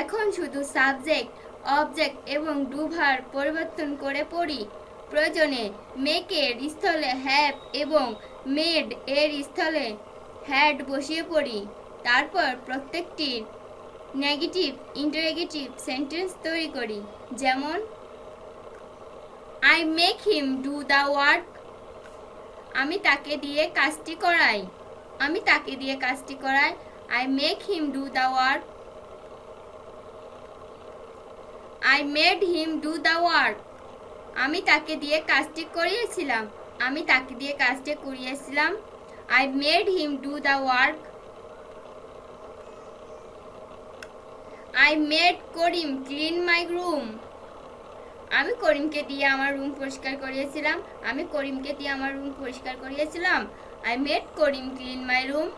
এখন শুধু subject, object এবং ডু ভার্ব পরিবর্তন করে পড়ি। প্রয়োজনে মেক এর স্থলে হ্যাভ এবং মেড এর স্থলে হ্যাড বসিয়ে পড়ি। তারপর প্রত্যেকটির নেগেটিভ ইন্টারোগেটিভ সেন্টেন্স তৈরি করি। যেমন, I make him do the work. আমি তাকে দিয়ে কাজটি করাই। আমি তাকে দিয়ে কাজটি করাই। I make him do the work. I made him do the work. আমি তাকে দিয়ে কাজটি করিয়েছিলাম। আমি তাকে দিয়ে কাজটি করিয়েছিলাম। I made him do the work. I made Karim clean my room. আমি করিমকে দিয়ে আমার রুম পরিষ্কার করিয়েছিলাম। আমি করিমকে দিয়ে আমার রুম পরিষ্কার করিয়েছিলাম। I made Karim clean my room.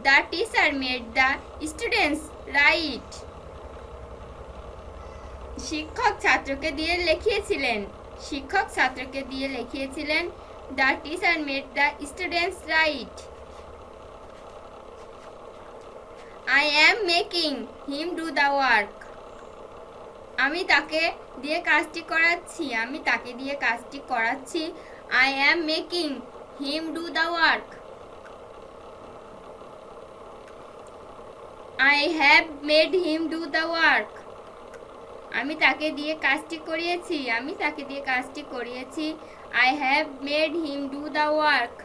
The teacher made the students write. শিক্ষক ছাত্রকে দিয়ে লিখিয়েছিলেন। শিক্ষক ছাত্রকে দিয়ে লিখিয়েছিলেন। The teacher made the students write. I am making him do the work. আমি তাকে দিয়ে কাজটি করাচ্ছি। আমি তাকে দিয়ে কাজটি করাচ্ছি। I am making him do the work. I have made him do the work. আমি তাকে দিয়ে কাজটি করিয়েছি। আমি তাকে দিয়ে কাজটি করিয়েছি। I have made him do the work.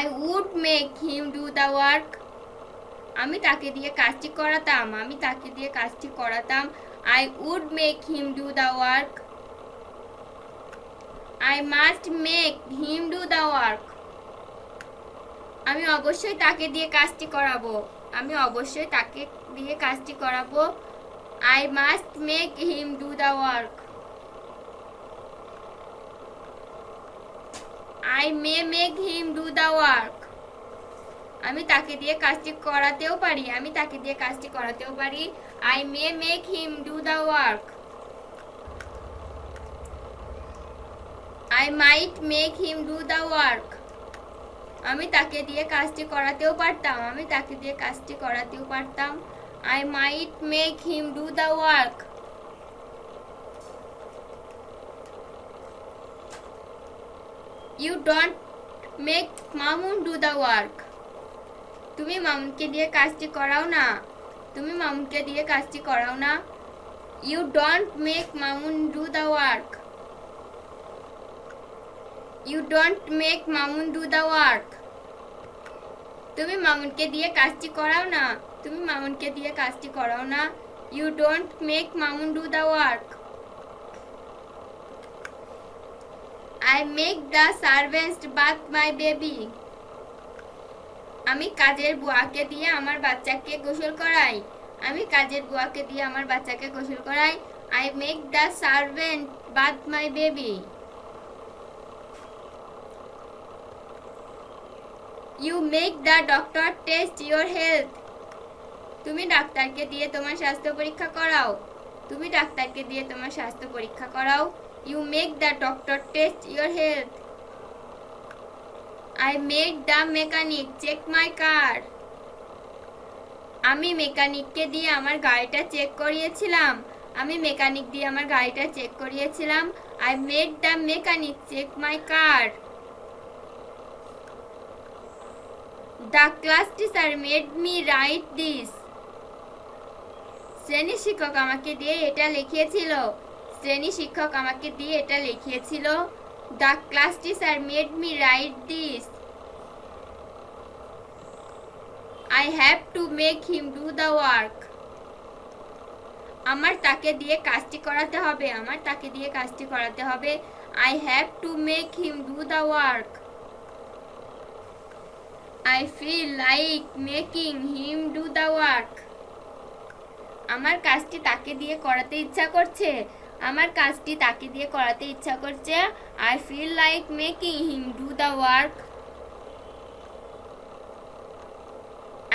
I would make him do the work. আমি তাকে দিয়ে কাজটি করাতাম। আমি তাকে দিয়ে কাজটি করাতাম। I would make him do the work. I must make him do the work. আমি অবশ্যই তাকে দিয়ে কাজটি করাবো। আমি অবশ্যই তাকে দিয়ে কাজটি করাবো। I must make him do the work. I may make him do the work. আমি তাকে দিয়ে কাজটি করাতেও পারি। আমি তাকে দিয়ে কাজটি করাতেও পারি। I may make him do the work. I might make him do the work. আমি তাকে দিয়ে কাজটি করাতেও পারতাম। আমি তাকে দিয়ে কাজটি করাতেও পারতাম। I might make him do the work. You don't make Mamun do the work. তুমি মামুনকে দিয়ে কাজটি করাও না। তুমি মামুনকে দিয়ে কাজটি করাও না। You don't make Mamun do the work. You don't make Mamun do the work. তুমি মামুনকে দিয়ে কাজটি করাও না। তুমি মামুনকে দিয়ে কাজটি করাও না। You don't make Mamun do the work. I make the servants bath my baby. আমি কাজের বুয়াকে দিয়ে আমার বাচ্চাকে গোসল করাই। আমি কাজের বুয়াকে দিয়ে আমার বাচ্চাকে গোসল করাই। I make the servant bath my baby. You make the doctor test your health. তুমি ডাক্তারকে দিয়ে তোমার স্বাস্থ্য পরীক্ষা করাও। তুমি ডাক্তারকে দিয়ে তোমার স্বাস্থ্য পরীক্ষা করাও। You make the doctor test your health. I made the mechanic check my car. আমি মেকানিককে দিয়ে আমার গাড়িটা চেক করিয়েছিলাম। আমি মেকানিক দিয়ে আমার গাড়িটা চেক করিয়েছিলাম। I made the mechanic check my car. The class teacher made me write this. শ্রেণী শিক্ষক আমাকে দিয়ে এটা লিখিয়েছিল। শ্রেণী শিক্ষক আমাকে দিয়ে এটা লিখিয়েছিল। The class teacher made me write this. I have to make him do the work. আমার তাকে দিয়ে কাজটি করাতে হবে। আমার তাকে দিয়ে কাজটি করাতে হবে। I have to make him do the work. I feel like making him do the work. আমার কাজটি তাকে দিয়ে করাতে ইচ্ছা করছে। আমার কাজটি তাকে দিয়ে করাতে ইচ্ছা করছে। I feel like making him do the work.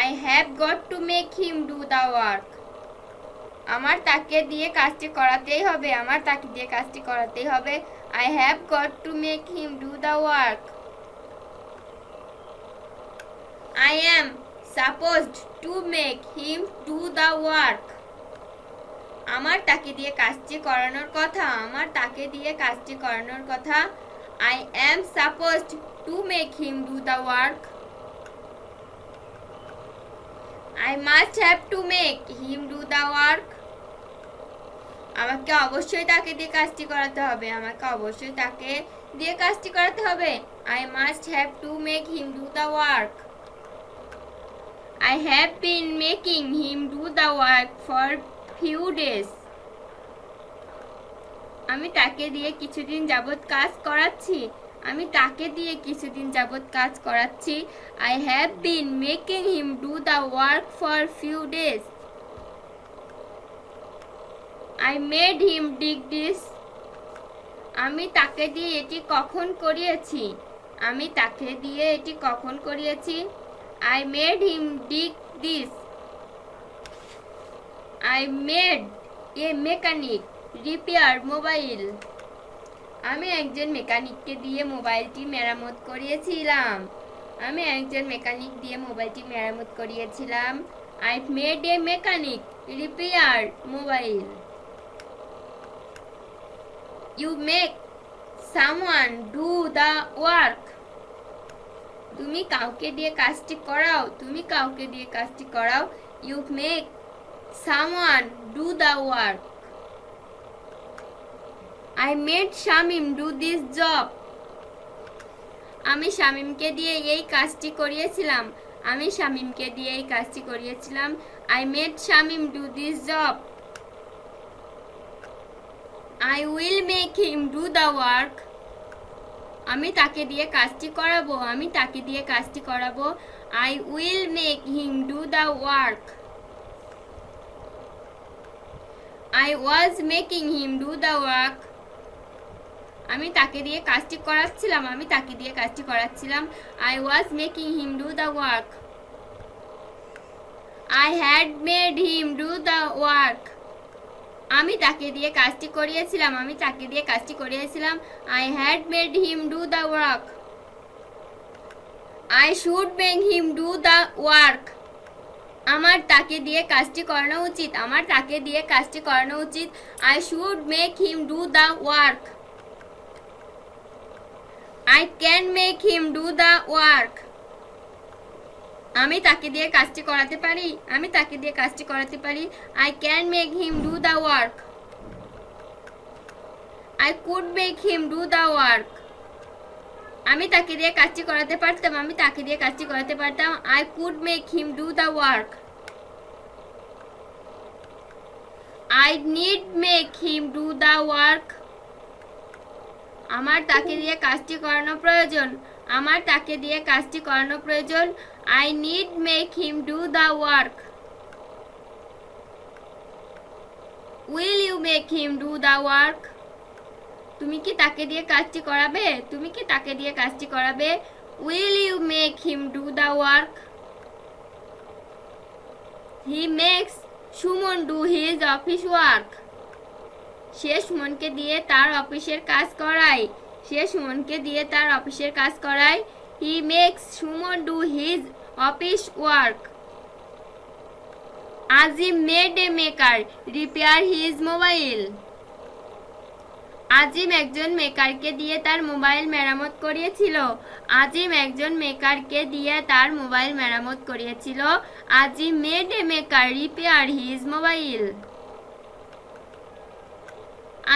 I have got to make him do the work. আমার তাকে দিয়ে কাজটি করাতেই হবে। আমার তাকে দিয়ে কাজটি করাতেই হবে। I have got to make him do the work. I am supposed to make him do the work. আমার তাকে দিয়ে কাজটি করানোর কথা, আমার তাকে দিয়ে কাজটি করানোর কথা। I am supposed to make him do the work. I must have to make him do the work. আমাকে অবশ্যই তাকে দিয়ে কাজটি করাতে হবে, আমাকে অবশ্যই তাকে দিয়ে কাজটি করাতে হবে। I must have to make him do the work. I have been making him do the work for few days. আমি তাকে দিয়ে কিছুদিন যাবত কাজ করাচ্ছি, আমি তাকে দিয়ে কিছুদিন যাবত কাজ করাচ্ছি। I have been making him do the work for few days. I made him dig this. আমি তাকে দিয়ে এটি কখন করিয়েছি, আমি তাকে দিয়ে এটি কখন করিয়েছি। I made him dig this. I made a mechanic repair mobile. আমি একজন মেকানিককে দিয়ে মোবাইলটি মেরামত করিয়েছিলাম, আমি একজন মেকানিক দিয়ে মোবাইলটি মেরামত করিয়েছিলাম। I made a mechanic repair mobile. You make someone do the work. তুমি কাউকে দিয়ে কাজটি করাও, তুমি কাউকে দিয়ে কাজটি করাও। You make someone do the work. I made Shamim do this job. আমি শামিমকে দিয়ে এই কাজটি করিয়েছিলাম, আমি শামিমকে দিয়ে এই কাজটি করিয়েছিলাম। I made Shamim do this job. I will make him do the work. আমি তাকে দিয়ে কাজটি করাবো, আমি তাকে দিয়ে কাজটি করাবো। I will make him do the work. I was making him do the work. আমি তাকে দিয়ে কাজটি করাচ্ছিলাম, আমি তাকে দিয়ে কাজটি করাচ্ছিলাম। I was making him do the work. I had made him do the work. আমি তাকে দিয়ে কাজটি করিয়েছিলাম, আমি তাকে দিয়ে কাজটি করিয়েছিলাম। I had made him do the work. I should make him do the work. আমার তাকে দিয়ে কাজটি করানো উচিত, আমার তাকে দিয়ে কাজটি করানো উচিত। I should make him do the work. I can make him do the work. আমি তাকে দিয়ে কাজটি করাতে পারি, আমি তাকে দিয়ে কাজটি করাতে পারি। I can make him do the work. I could make him do the work. আমি তাকে দিয়ে কাজটি করাতে পারতাম, আমি তাকে দিয়ে কাজটি করাতে পারতাম। I could make him do the work. I need make him do the work. আমার তাকে দিয়ে কাজটি করানো প্রয়োজন, আমার তাকে দিয়ে কাজটি করানো প্রয়োজন। I need make him do the work. Will you make him do the work? তুমি কি তাকে দিয়ে কাজটি করাবে, তুমি কি তাকে দিয়ে কাজটি করাবে। Will you make him do the work? He makes Suman do his office work. সে সুমনকে দিয়ে তার অফিসের কাজ করায়, সে সুমনকে দিয়ে তার অফিসের কাজ করায়। He makes Suman do his office work. Azim made a maker repair his mobile. আজিম একজন মেকারকে দিয়ে তার মোবাইল মেরামত করিয়েছিল, আজিম একজন মেকারকে দিয়ে তার মোবাইল মেরামত করিয়েছিল। আজিম made a maker repair his mobile.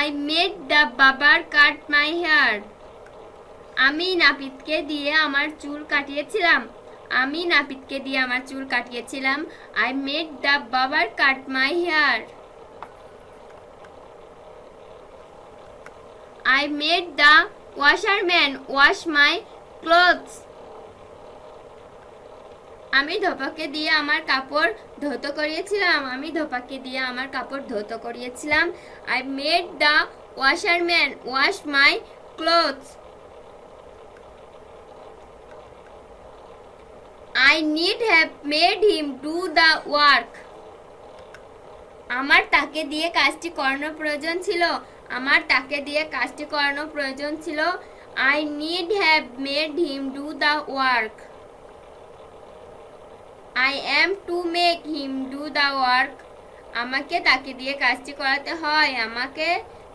I made the barber cut my hair. আমি নাপিতকে দিয়ে আমার চুল কাটিয়েছিলাম, আমি নাপিতকে দিয়ে আমার চুল কাটিয়েছিলাম। I made the barber cut my hair. I made the washerman wash my clothes. আমি ধোপাকে দিয়ে আমার কাপড় ধৌত করিয়েছিলাম, আমি ধোপাকে দিয়ে আমার কাপড় ধৌত করিয়েছিলাম। I made the washerman wash my clothes. I need have made him do the work. আমার তাকে দিয়ে কাজটি করানোর প্রয়োজন ছিল, আমার তাকে দিয়ে কাজটি করানোর প্রয়োজন ছিল। I need have made him do the work. I am to make him do the work. আমাকে তাকে দিয়ে কাজটি করাতে হয়, আমাকে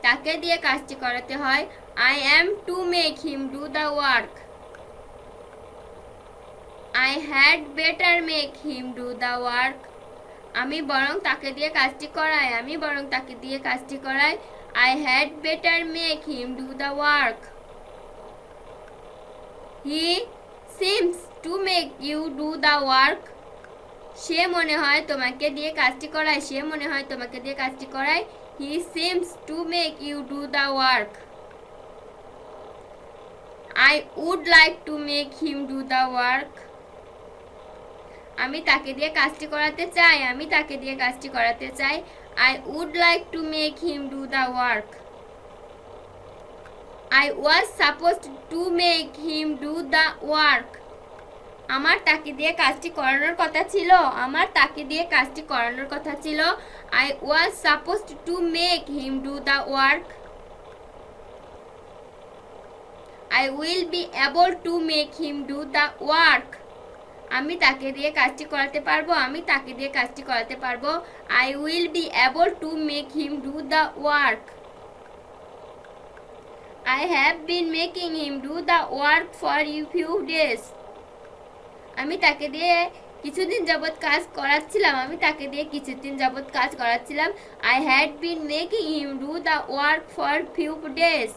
তাকে দিয়ে কাজটি করাতে হয়। I am to make him do the work. I had better make him do the work. আমি বরং তাকে দিয়ে কাজটি করাই, আমি বরং তাকে দিয়ে কাজটি করাই। I had better make him do the work. He seems to make you do the work. সে মনে হয় তোমাকে দিয়ে কাজটি করায়, সে মনে হয় তোমাকে দিয়ে কাজটি করায়। He seems to make you do the work. I would like to make him do the work. আমি তাকে দিয়ে কাজটি করাতে চাই, আমি তাকে দিয়ে কাজটি করাতে চাই। I would like to make him do the work. I was supposed to make him do the work. আমার তাকে দিয়ে কাজটি করানোর কথা ছিল, আমার তাকে দিয়ে কাজটি করানোর কথা ছিল। I was supposed to make him do the work. I will be able to make him do the work. আমি তাকে দিয়ে কাজটি করাতে পারবো, আমি তাকে দিয়ে কাজটি করাতে পারবো। I will be able to make him do the work. I have been making him do the work for a few days. আমি তাকে দিয়ে কিছুদিন যাবত কাজ করাচ্ছিলাম, আমি তাকে দিয়ে কিছুদিন যাবত কাজ করাচ্ছিলাম। I had been making him do the work for few days.